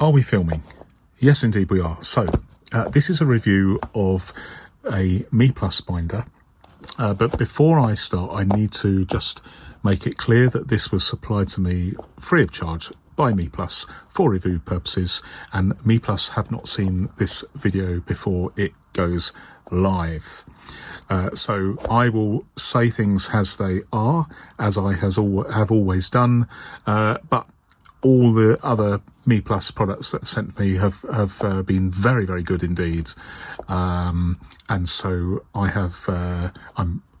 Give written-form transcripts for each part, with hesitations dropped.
Are we filming? Yes, indeed we are. So this is a review of a Meeplus binder. But before I start, I need to just make it clear that this was supplied to me free of charge by Meeplus for review purposes, and Meeplus have not seen this video before it goes live. So I will say things as they are, as I have always done, but all the other Meeplus products that sent me have been very, very good indeed, and so I have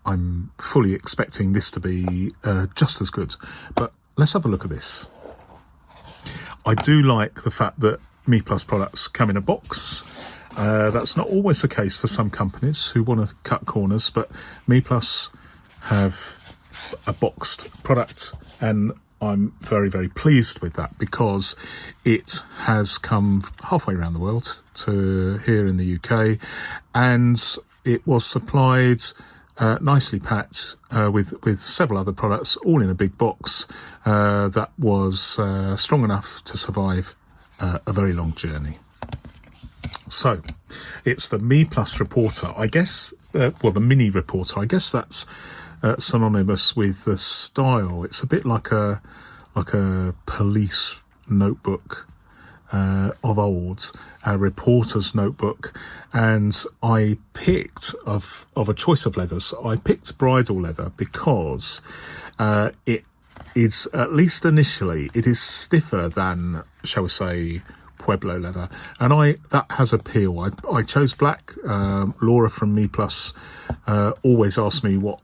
I'm fully expecting this to be just as good. But let's have a look at this. I do like the fact that Meeplus products come in a box. That's not always the case for some companies who want to cut corners, but Meeplus have a boxed product, and I'm very, very pleased with that because it has come halfway around the world to here in the UK, and it was supplied nicely packed with several other products, all in a big box that was strong enough to survive a very long journey. So it's the Meeplus Reporter, I guess, well, the mini reporter, I guess that's synonymous with the style. It's a bit like a police notebook of old, a reporter's notebook. And I picked of a choice of leathers. I picked bridal leather because it is, at least initially, it is stiffer than, shall we say, Pueblo leather, and that has appeal. I chose black. Laura from Meeplus always asks me what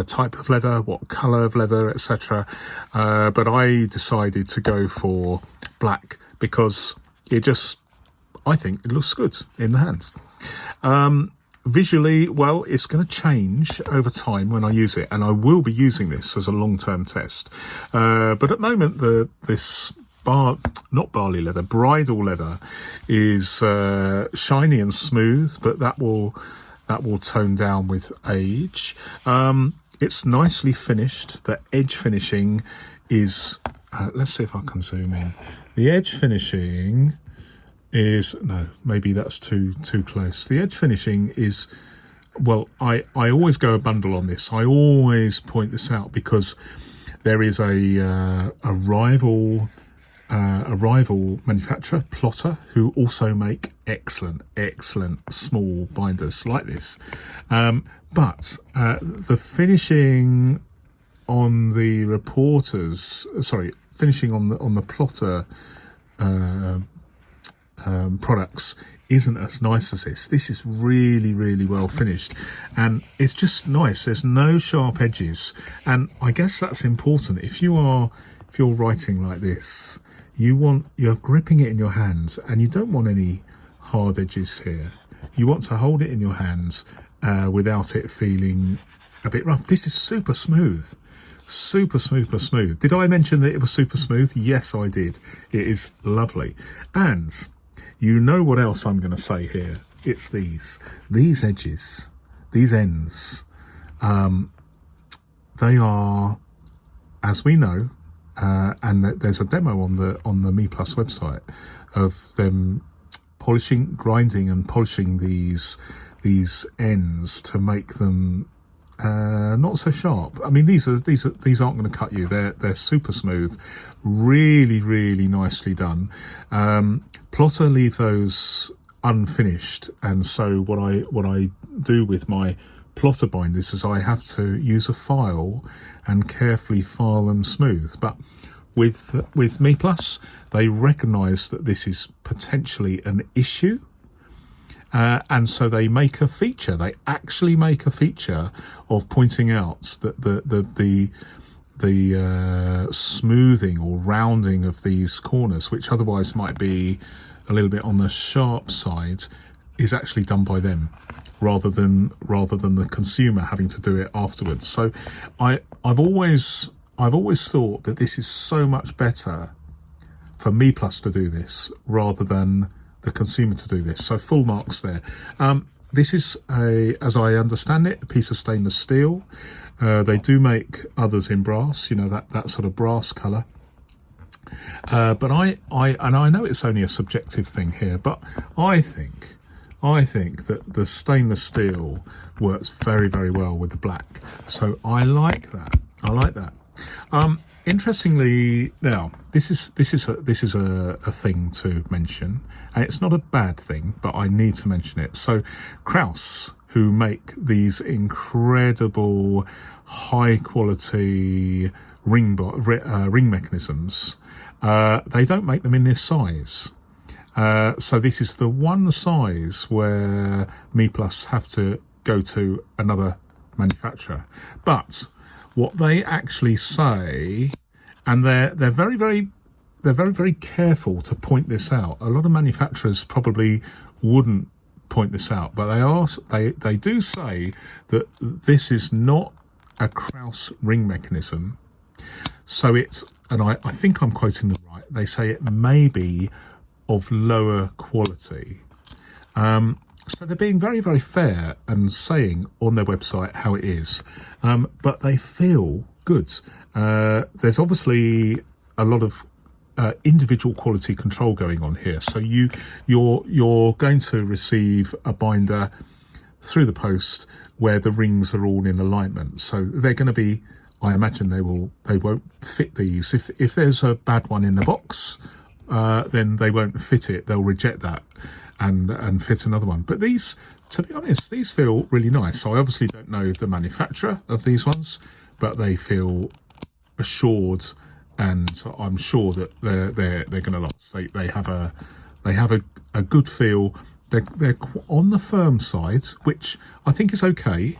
type of leather, what colour of leather, etc. But I decided to go for black because I think it looks good in the hands. Visually, well, it's going to change over time when I use it, and I will be using this as a long-term test. But at the moment, this not barley leather, bridal leather is shiny and smooth, but that will tone down with age. It's nicely finished. The edge finishing is let's see if I can zoom in. The edge finishing is, no, maybe that's too close. The edge finishing is, well, I always go a bundle on this. I always point this out because there is a rival manufacturer, Plotter, who also make excellent small binders like this. But the finishing on the finishing on the Plotter products isn't as nice as this. This is really, really well finished, and it's just nice. There's no sharp edges, and I guess that's important. If you're writing like this, you're gripping it in your hands, and you don't want any hard edges here. You want to hold it in your hands without it feeling a bit rough. This is super smooth. Did I mention that it was super smooth? Yes, I did. It is lovely. And you know what else I'm going to say here? It's these edges, these ends. They are, as we know, and there's a demo on the Meeplus website of them grinding and polishing these ends to make them not so sharp. I mean, these aren't going to cut you. They're super smooth, really, really nicely done. Plotter leave those unfinished, and so what I do with my Plotter binders is I have to use a file and carefully file them smooth. But with Meeplus, they recognise that this is potentially an issue. And so they make a feature. They actually make a feature of pointing out that the smoothing or rounding of these corners, which otherwise might be a little bit on the sharp side, is actually done by them rather than the consumer having to do it afterwards. So I've always thought that this is so much better for Meeplus to do this rather than the consumer to do this. So full marks there. This is as I understand it, a piece of stainless steel. They do make others in brass, that sort of brass colour. But I know it's only a subjective thing here, but I think that the stainless steel works very, very well with the black. So I like that. Interestingly, now this is a thing to mention, and it's not a bad thing, but I need to mention it. So Kraus, who make these incredible high quality ring mechanisms, they don't make them in this size. So this is the one size where Meeplus have to go to another manufacturer. But what they actually say, and they're very, very careful to point this out. A lot of manufacturers probably wouldn't point this out, but they do say that this is not a Kraus ring mechanism. So it's, and I think I'm quoting them right, they say it may be of lower quality. So they're being very, very fair and saying on their website how it is, but they feel good. There's obviously a lot of individual quality control going on here. So you're going to receive a binder through the post where the rings are all in alignment. So they're going to be, I imagine they won't fit these. If there's a bad one in the box, then they won't fit it. They'll reject that and fit another one. But these, to be honest, these feel really nice. So I obviously don't know the manufacturer of these ones, but they feel assured, and I'm sure that they're going to last. They have a good feel. They're on the firm side, which I think is okay,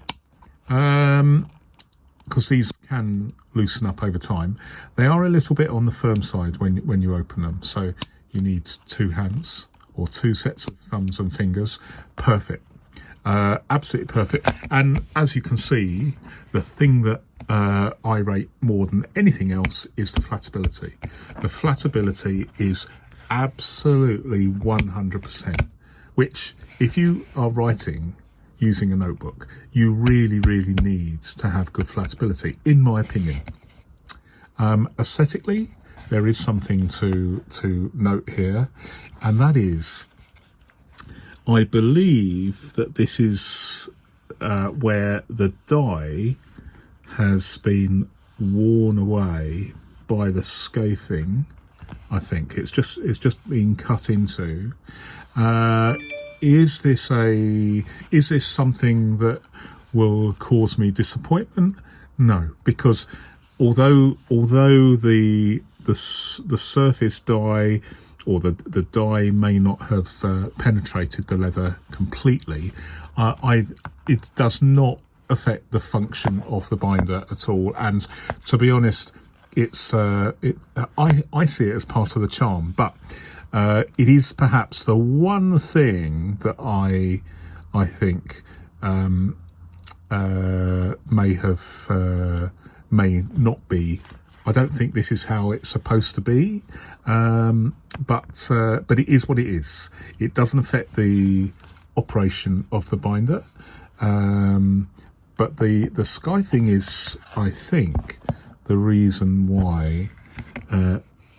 because these can loosen up over time. They are a little bit on the firm side when you open them, so you need two hands or two sets of thumbs and fingers. Perfect, absolutely perfect. And as you can see, the thing that I rate more than anything else is the flatability. The flatability is absolutely 100%, which if you are writing using a notebook, you really, really need to have good flatability, in my opinion. Aesthetically, there is something to note here, and that is, I believe that this is where the die has been worn away by the scathing. I think it's just being cut into. Is this something that will cause me disappointment? No, because although the surface dye or the dye may not have penetrated the leather completely, it does not affect the function of the binder at all. And to be honest, I see it as part of the charm, but it is perhaps the one thing that I think may not be. I don't think this is how it's supposed to be, but it is what it is. It doesn't affect the operation of the binder, but the sky thing is, I think, the reason why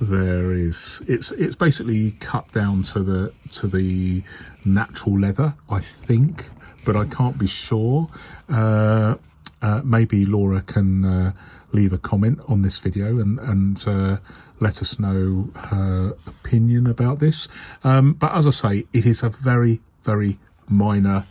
it's basically cut down to the natural leather, I think, but I can't be sure. Maybe Laura can leave a comment on this video and let us know her opinion about this. But as I say, it is a very, very minor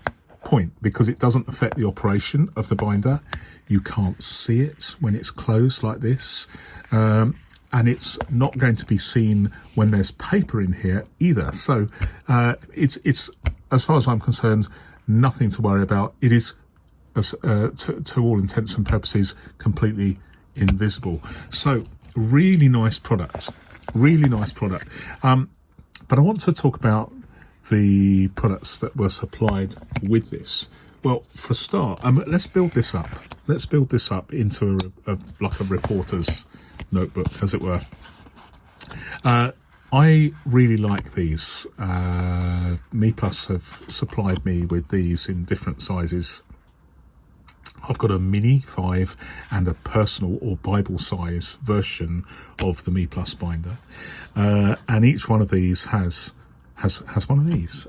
point because it doesn't affect the operation of the binder. You can't see it when it's closed like this. And it's not going to be seen when there's paper in here either. So it's as far as I'm concerned, nothing to worry about. It is, to all intents and purposes, completely invisible. So really nice product, really nice product. But I want to talk about the products that were supplied with this. Well, for a start, let's build this up. Let's build this up into like a reporter's notebook, as it were. I really like these. Meeplus have supplied me with these in different sizes. I've got a Mini 5 and a personal or Bible size version of the Meeplus binder, and each one of these has one of these.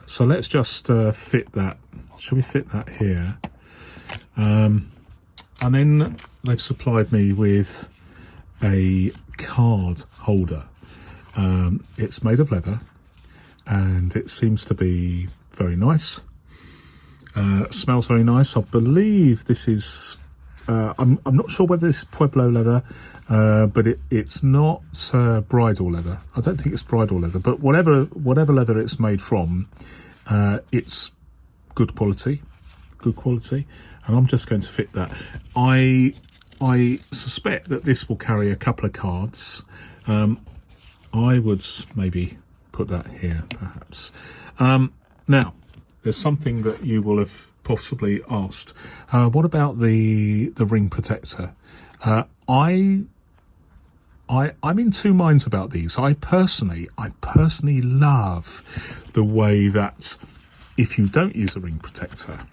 So let's just fit that. Shall we fit that here? And then they've supplied me with a card holder. It's made of leather, and it seems to be very nice. Smells very nice. I believe this is, I'm not sure whether it's Pueblo leather, but it's not bridal leather. I don't think it's bridal leather, but whatever leather it's made from, it's good quality, and I'm just going to fit that. I suspect that this will carry a couple of cards. I would maybe put that here, perhaps. Now, there's something that you will have possibly asked. What about the ring protector? I'm in two minds about these. I personally love the way that if you don't use a ring protector,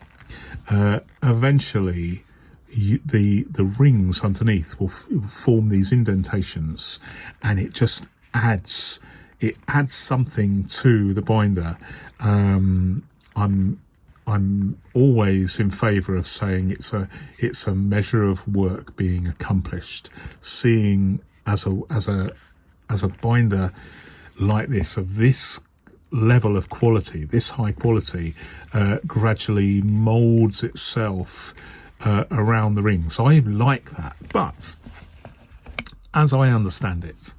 eventually the rings underneath will form these indentations, and it just adds something to the binder. I'm always in favour of saying it's a measure of work being accomplished. Seeing as a binder like this, of this level of quality, this high quality, gradually moulds itself around the rings. I like that, but as I understand it,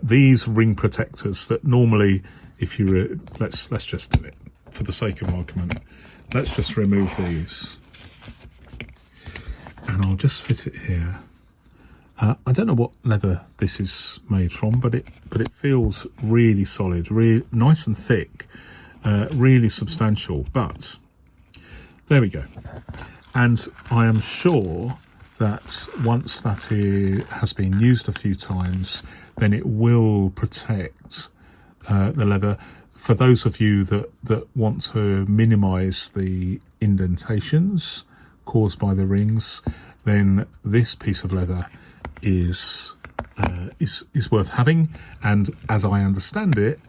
these ring protectors that normally, if you let's just do it for the sake of argument. Let's just remove these, and I'll just fit it here. I don't know what leather this is made from, but it feels really solid, really nice and thick, really substantial. But there we go. And I am sure that once that has been used a few times, then it will protect the leather. For those of you that want to minimise the indentations caused by the rings, then this piece of leather is worth having. And as I understand it,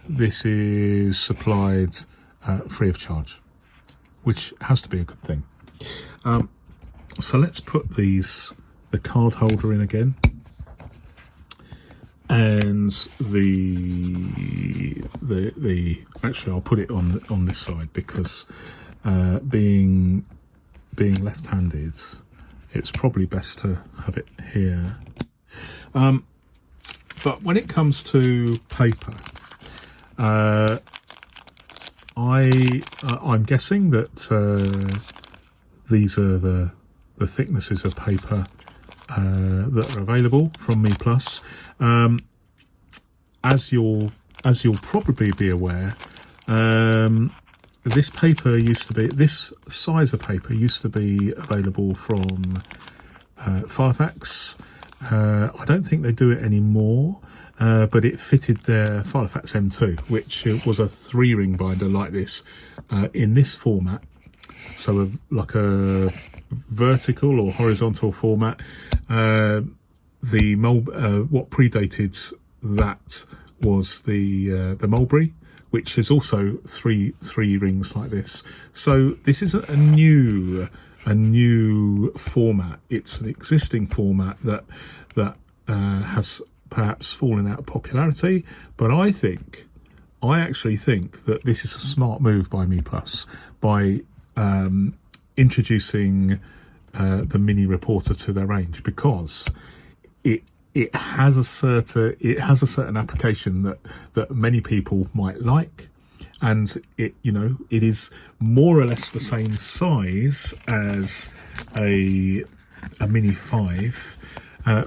this is supplied free of charge, which has to be a good thing. So let's put the card holder in again, and the actually I'll put it on this side, because being left-handed, it's probably best to have it here. But when it comes to paper, I'm guessing that these are the thicknesses of paper that are available from Meeplus. As you'll probably be aware, this size of paper used to be available from Filofax. I don't think they do it anymore, but it fitted their Filofax M2, which was a 3-ring binder like this, in this format. So like a vertical or horizontal format. What predated that was the Mulberry, which is also three rings like this. So this isn't a new format. It's an existing format that has perhaps fallen out of popularity, but I actually think that this is a smart move by Meeplus by introducing the mini reporter to their range, because it has a certain application that many people might like, and it is more or less the same size as a Mini 5,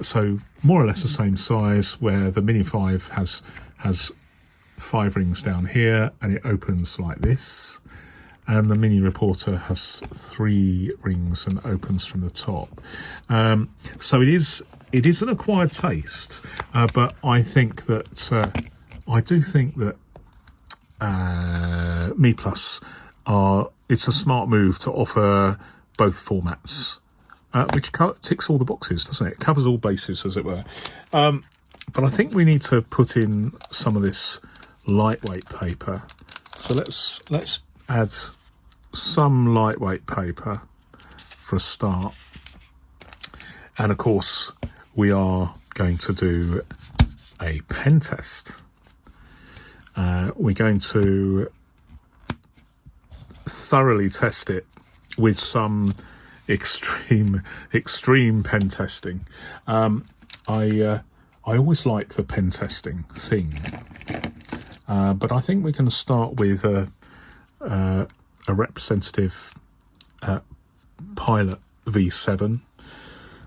so more or less the same size, where the Mini 5 has 5 rings down here and it opens like this, and the mini reporter has 3 rings and opens from the top. So it is an acquired taste, but I think that Meeplus it's a smart move to offer both formats, which ticks all the boxes, doesn't it? It covers all bases, as it were. But I think we need to put in some of this lightweight paper. So let's add some lightweight paper for a start. And of course, we are going to do a pen test. We're going to thoroughly test it with some extreme pen testing. I always like the pen testing thing, but I think we can start with a representative Pilot V7.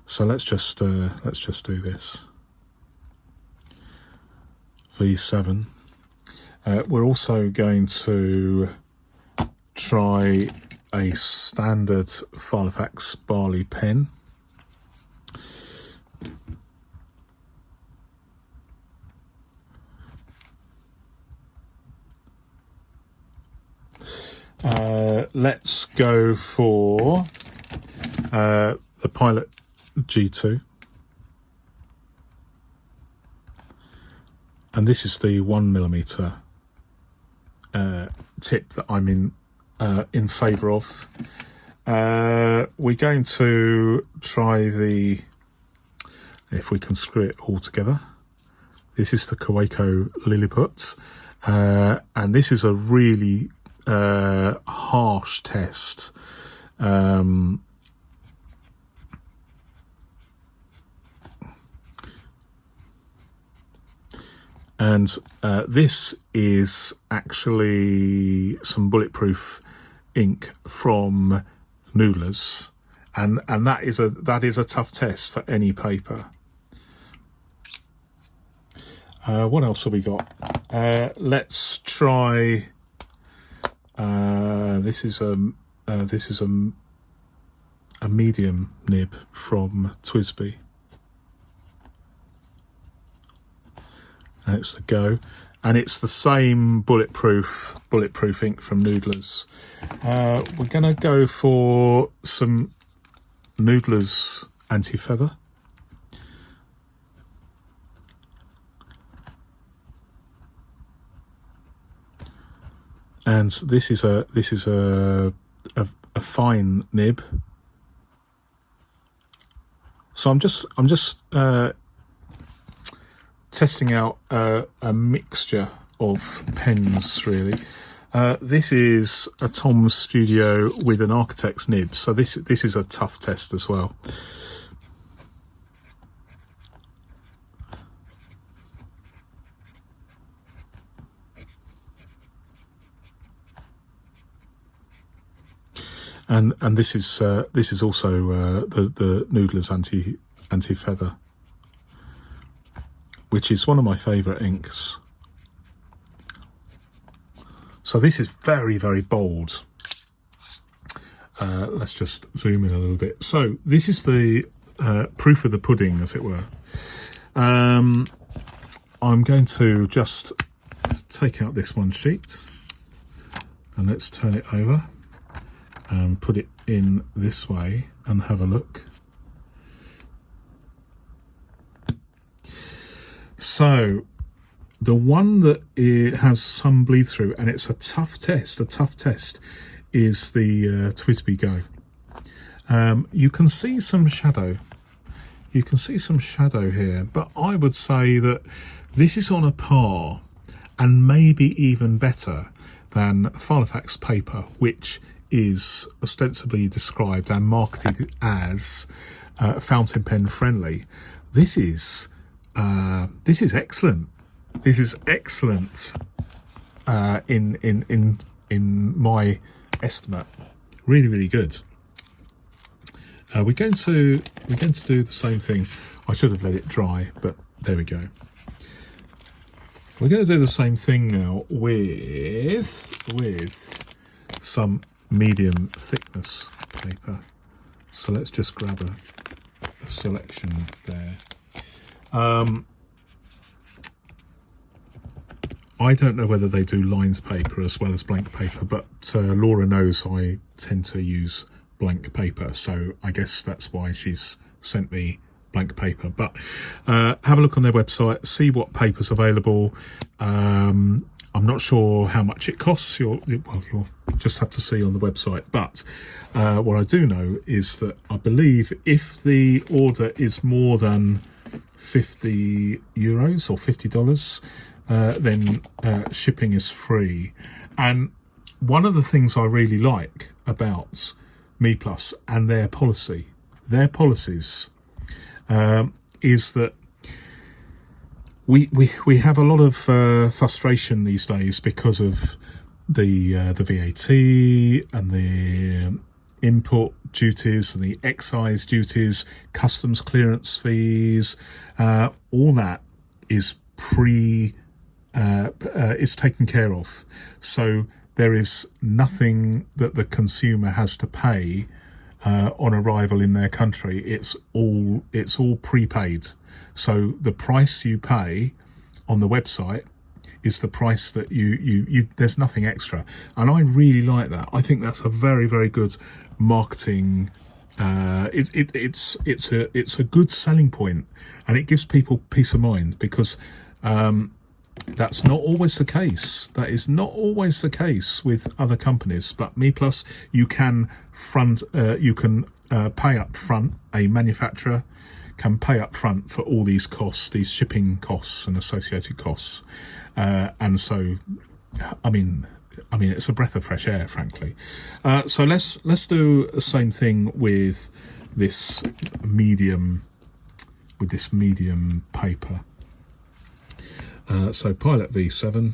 So let's just do this. V7. We're also going to try a standard filofax barley pen. Let's go for the Pilot G2. And this is the 1mm tip that I'm in favour of. We're going to try the, if we can screw it all together, this is the Kaweco Lilliput, and this is a really harsh test. And this is actually some bulletproof ink from Noodler's, and that is a tough test for any paper. What else have we got? Let's try. This is a medium nib from Twisby. And it's the Go, and it's the same bulletproof ink from Noodler's. We're going to go for some Noodler's anti-feather. And this is a fine nib. So I'm just testing out a mixture of pens, really. This is a Tom's Studio with an Architect's nib, so this is a tough test as well. And this is also the Noodler's anti-feather, which is one of my favourite inks. So this is very, very bold. Let's just zoom in a little bit. So this is the proof of the pudding, as it were. I'm going to just take out this one sheet, and let's turn it over and put it in this way and have a look. So the one that has some bleed through, and it's a tough test, is the Twisby Go. You can see some shadow. You can see some shadow here, but I would say that this is on a par, and maybe even better than Filofax paper, which is ostensibly described and marketed as fountain pen friendly. This is excellent. This is excellent in my estimate. Really, really good. We're going to do the same thing. I should have let it dry, but there we go. We're going to do the same thing now with some medium thickness paper. So let's just grab a selection there. I don't know whether they do lines paper as well as blank paper, but Laura knows I tend to use blank paper, so I guess that's why she's sent me blank paper. But have a look on their website, see what paper's available. I'm not sure how much it costs. You'll just have to see on the website. But what I do know is that I believe if the order is more than €50 or $50, then shipping is free. And one of the things I really like about Meeplus and their policies, is that we have a lot of frustration these days because of the VAT and the import duties and the excise duties, customs clearance fees. All that is is taken care of. So there is nothing that the consumer has to pay on arrival in their country. It's all prepaid. So the price you pay on the website is the price that you there's nothing extra. And I really like that. I think that's a very, very good marketing. It's a good selling point, and it gives people peace of mind, because that's not always the case. That is not always the case with other companies. But Meeplus, you can pay up front. A manufacturer can pay up front for all these costs, these shipping costs and associated costs. And so, I mean, it's a breath of fresh air, frankly. So let's do the same thing with this medium paper. So Pilot V7,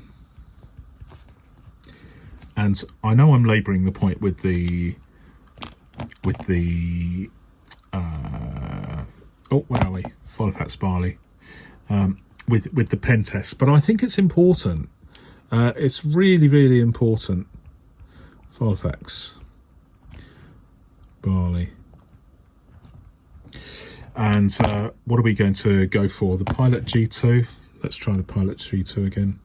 and I know I'm labouring the point with the where are we? Filofaxes barley, with the pen test, but I think it's important. It's really, really important. Filofaxes barley, and what are we going to go for? The Pilot G2. Let's try the Pilot G2 again.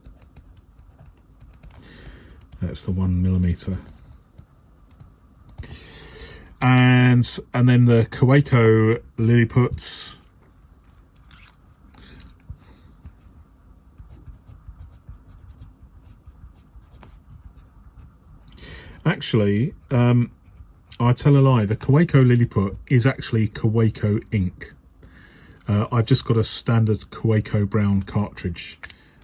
That's the 1mm. And then the Kaweco Lilliput. Actually, I tell a lie. The Kaweco Lilliput is actually Kaweco ink. I've just got a standard Kaweco brown cartridge,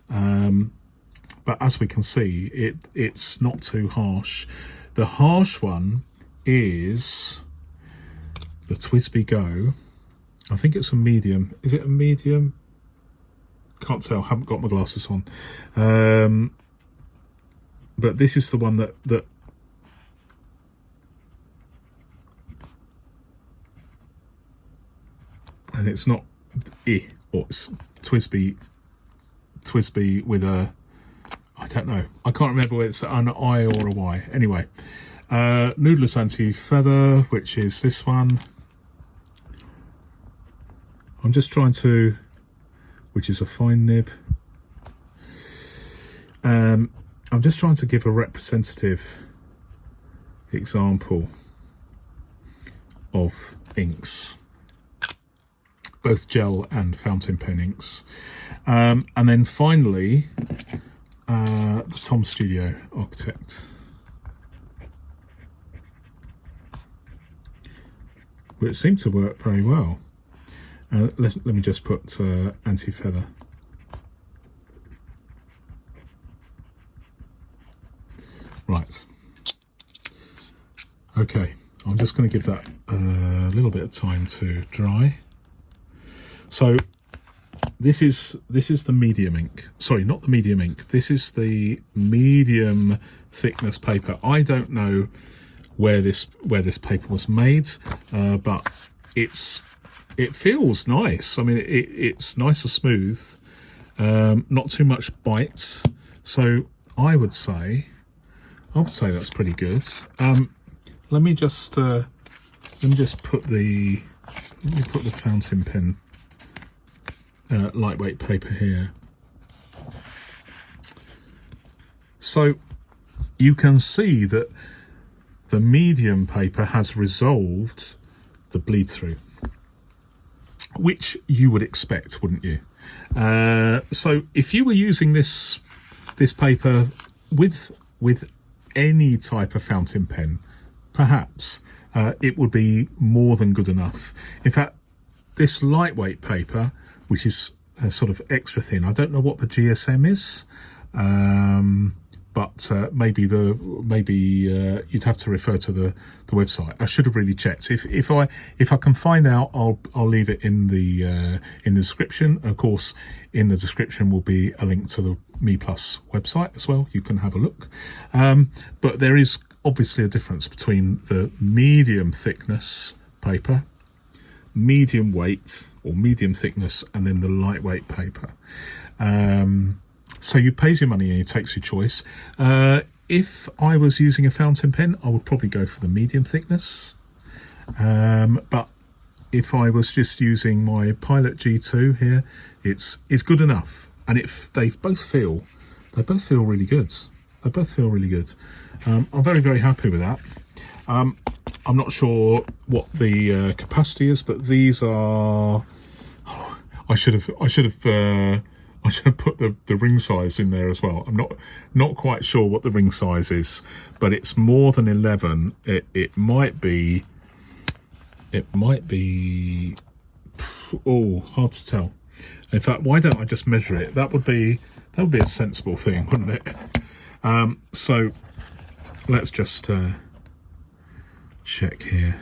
but as we can see, it's not too harsh. The harsh one is the TWSBI Go. I think it's a medium. Is it a medium? Can't tell. Haven't got my glasses on. But this is the one that and it's not or it's TWSBI with a, I don't know, I can't remember whether it's an I or a Y. Anyway, Noodless Anti-Feather, which is this one. I'm just trying to, which is a fine nib. I'm just trying to give a representative example of inks, both gel and fountain pen inks. And then finally, the Tom Studio Architect, which seemed to work very well. Let me just put anti-feather. Right. Okay, I'm just going to give that a little bit of time to dry. So this is the medium ink. Sorry, not the medium ink. This is the medium thickness paper. I don't know where this paper was made, but it feels nice. I mean, it's nice and smooth, not too much bite. So I would say that's pretty good. Let me just put the fountain pen lightweight paper here. So you can see that the medium paper has resolved the bleed through, which you would expect, wouldn't you? So if you were using this paper with any type of fountain pen, perhaps it would be more than good enough. In fact, this lightweight paper, which is sort of extra thin, I don't know what the GSM is, but maybe you'd have to refer to the website. I should have really checked. If I can find out, I'll leave it in the description. Of course, in the description will be a link to the Meeplus website as well. You can have a look. But there is obviously a difference between the medium thickness paper, medium weight or medium thickness, and then the lightweight paper. So you pays your money and he takes your choice. If I was using a fountain pen, I would probably go for the medium thickness. But if I was just using my Pilot G2 here, it's good enough. And they both feel really good. They both feel really good. I'm very, very happy with that. I'm not sure what the capacity is, but these are. Oh, I should have put the ring size in there as well. I'm not quite sure what the ring size is, but it's more than 11. It might be. Oh, hard to tell. In fact, why don't I just measure it? That would be a sensible thing, wouldn't it? So let's just check here.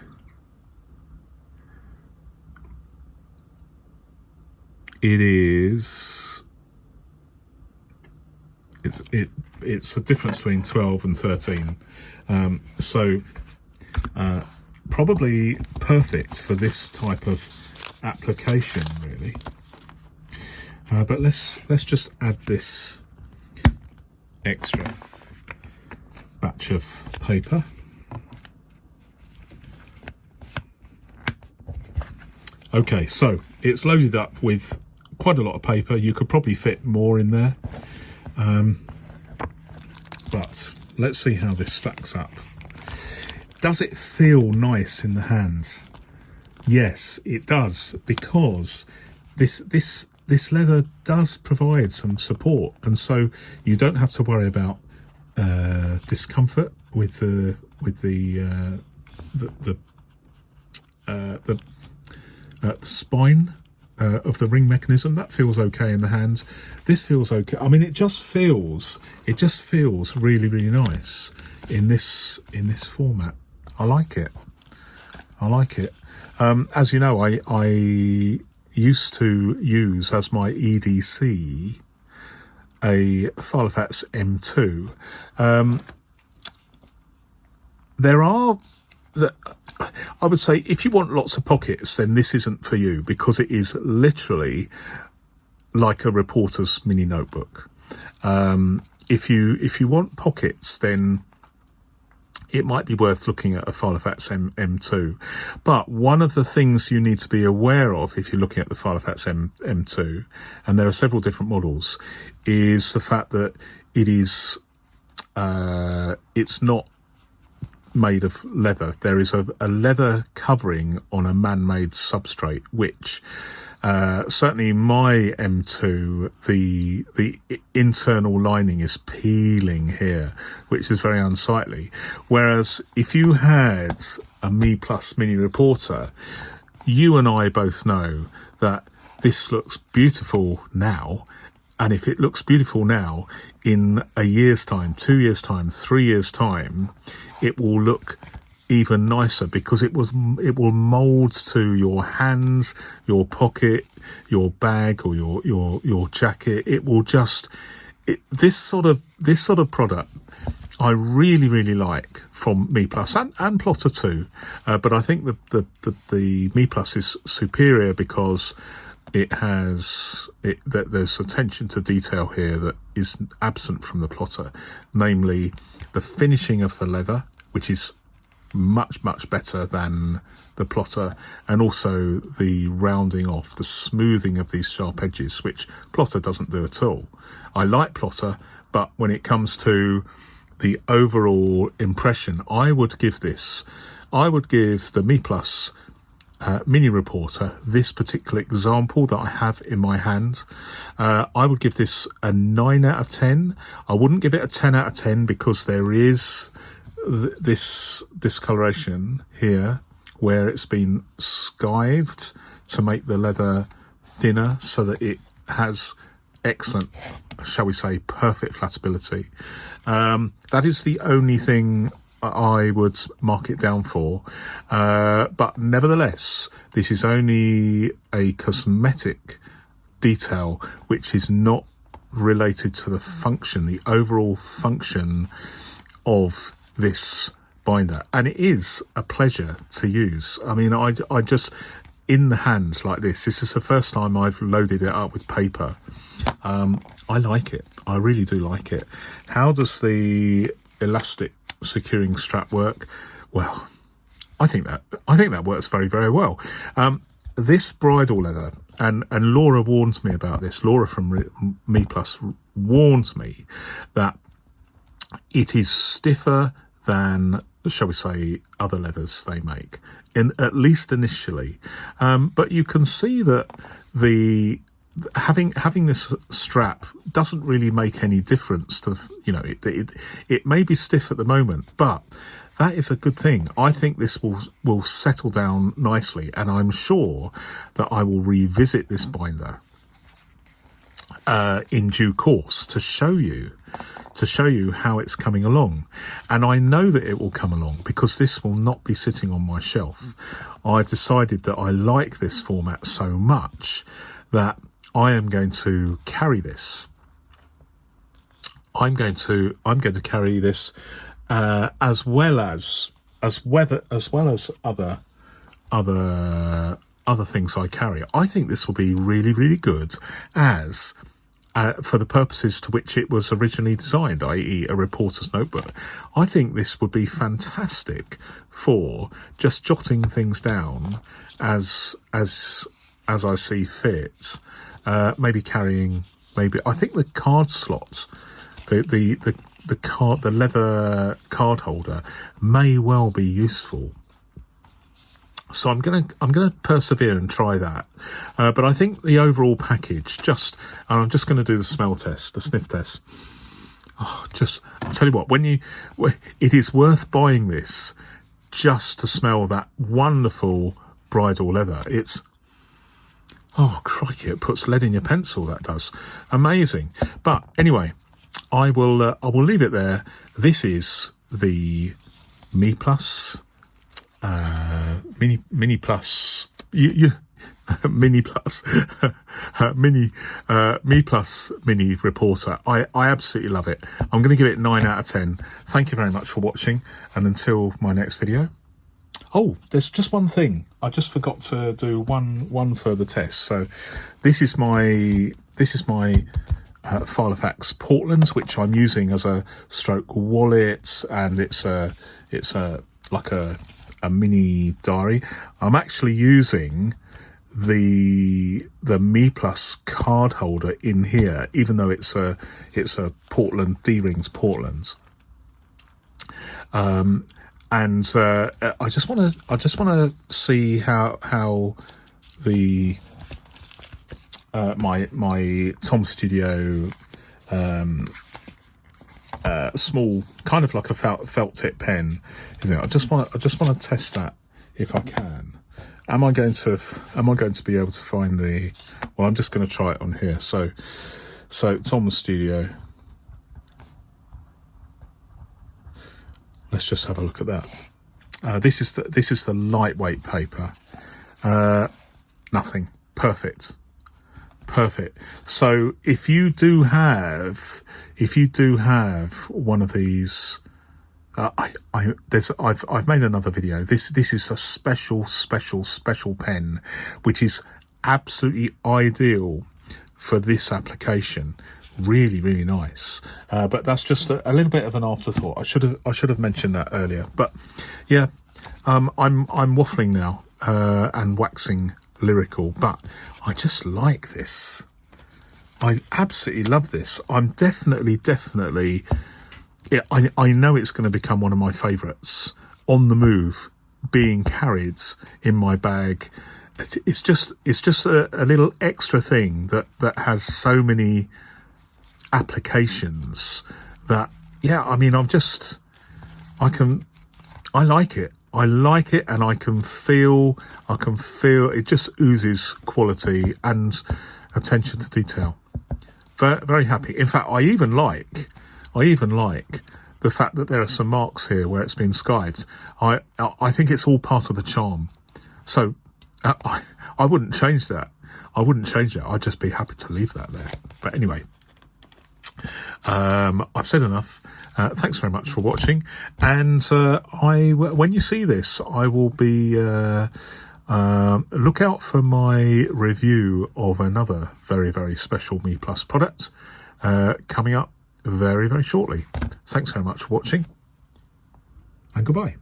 It is. It's a difference between 12 and 13. So probably perfect for this type of application, really. But let's just add this extra batch of paper. Okay, so it's loaded up with quite a lot of paper. You could probably fit more in there. But let's see how this stacks up. Does it feel nice in the hands? Yes, it does, because this leather does provide some support, and so you don't have to worry about discomfort with the spine of the ring mechanism. That feels okay in the hands. This feels okay. I mean, it just feels really, really nice in this format. I like it. As you know, I used to use as my EDC a Filofax M2. I would say if you want lots of pockets, then this isn't for you, because it is literally like a reporter's mini notebook. If you want pockets, then it might be worth looking at a Filofax M2. But one of the things you need to be aware of if you're looking at the Filofax M2, and there are several different models, is the fact that it is it's not made of leather. There is a leather covering on a man-made substrate, which certainly my M2, the internal lining is peeling here, which is very unsightly. Whereas if you had a Meeplus mini reporter, you and I both know that this looks beautiful now, and if it looks beautiful now, in a year's time, 2 years' time, 3 years' time, it will look even nicer, because it will mold to your hands, your pocket, your bag, or your jacket. It will just this sort of product I really, really like from Meeplus and Plotter too, but I think the Meeplus is superior because there's attention to detail here that is absent from the Plotter, namely the finishing of the leather, which is much better than the Plotter, and also the rounding off, the smoothing of these sharp edges, which Plotter doesn't do at all. I like Plotter, but when it comes to the overall impression, I would give the Meeplus mini reporter, this particular example that I have in my hands, I would give this a 9 out of 10. I wouldn't give it a 10 out of 10 because there is this discoloration here where it's been skived to make the leather thinner so that it has excellent, shall we say, perfect flatability. That is the only thing I would mark it down for, but nevertheless, this is only a cosmetic detail which is not related to the function, the overall function of this binder, and it is a pleasure to use. I mean, I just, in the hand like this is the first time I've loaded it up with paper. I like it. I really do like it. How does the elastic securing strap work? Well, I think that works very, very well. This bridle leather, and Laura warned me about this. Laura from Meeplus warns me that it is stiffer than, shall we say, other leathers they make, at least initially. But you can see that having this strap doesn't really make any difference to, you know, it may be stiff at the moment, but that is a good thing. I think this will settle down nicely, and I'm sure that I will revisit this binder in due course to show you how it's coming along. And I know that it will come along because this will not be sitting on my shelf. I've decided that I like this format so much that I am going to carry this. I'm going to carry this as well as other things I carry. I think this will be really, really good as for the purposes to which it was originally designed, i.e. a reporter's notebook. I think this would be fantastic for just jotting things down as I see fit. Maybe carrying, I think the card slot, the leather card holder may well be useful. So I'm gonna persevere and try that. But I think the overall package, I'm just going to do the smell test, the sniff test. Oh, I'll tell you what, it is worth buying this just to smell that wonderful bridal leather. Oh crikey, it puts lead in your pencil, that does. Amazing. But anyway, I will leave it there. This is the Meeplus Mini Plus Meeplus mini reporter. I absolutely love it. I'm going to give it 9 out of 10. Thank you very much for watching, and until my next video. Oh, there's just one thing. I just forgot to do one further test. So this is my filofax Portlands, which I'm using as a stroke wallet, and it's like a mini diary. I'm actually using the Meeplus card holder in here, even though it's a Portland D-Rings Portlands. And I just want to see how the my Tom Studio small, kind of like a felt tip pen, isn't it? I just want to test that if I can. Am I going to be able to find the? Well, I'm just going to try it on here. So Tom Studio. Let's just have a look at that. This is the lightweight paper. Nothing. Perfect. So if you do have one of these, I've made another video. This is a special pen, which is absolutely ideal for this application. Really nice. But that's just a little bit of an afterthought. I should have mentioned that earlier. But yeah, I'm waffling now and waxing lyrical, but I just like this. I absolutely love this. I'm definitely I know it's going to become one of my favourites on the move, being carried in my bag. It's just a little extra thing that has so many applications that, I like it. I like it, and I can feel it just oozes quality and attention to detail. Very, very happy. In fact, I even like the fact that there are some marks here where it's been skived. I think it's all part of the charm. So I wouldn't change that. I'd just be happy to leave that there. But anyway, I've said enough. Thanks very much for watching. And when you see this, I will be look out for my review of another very, very special Meeplus product coming up very, very shortly. Thanks very much for watching, and goodbye.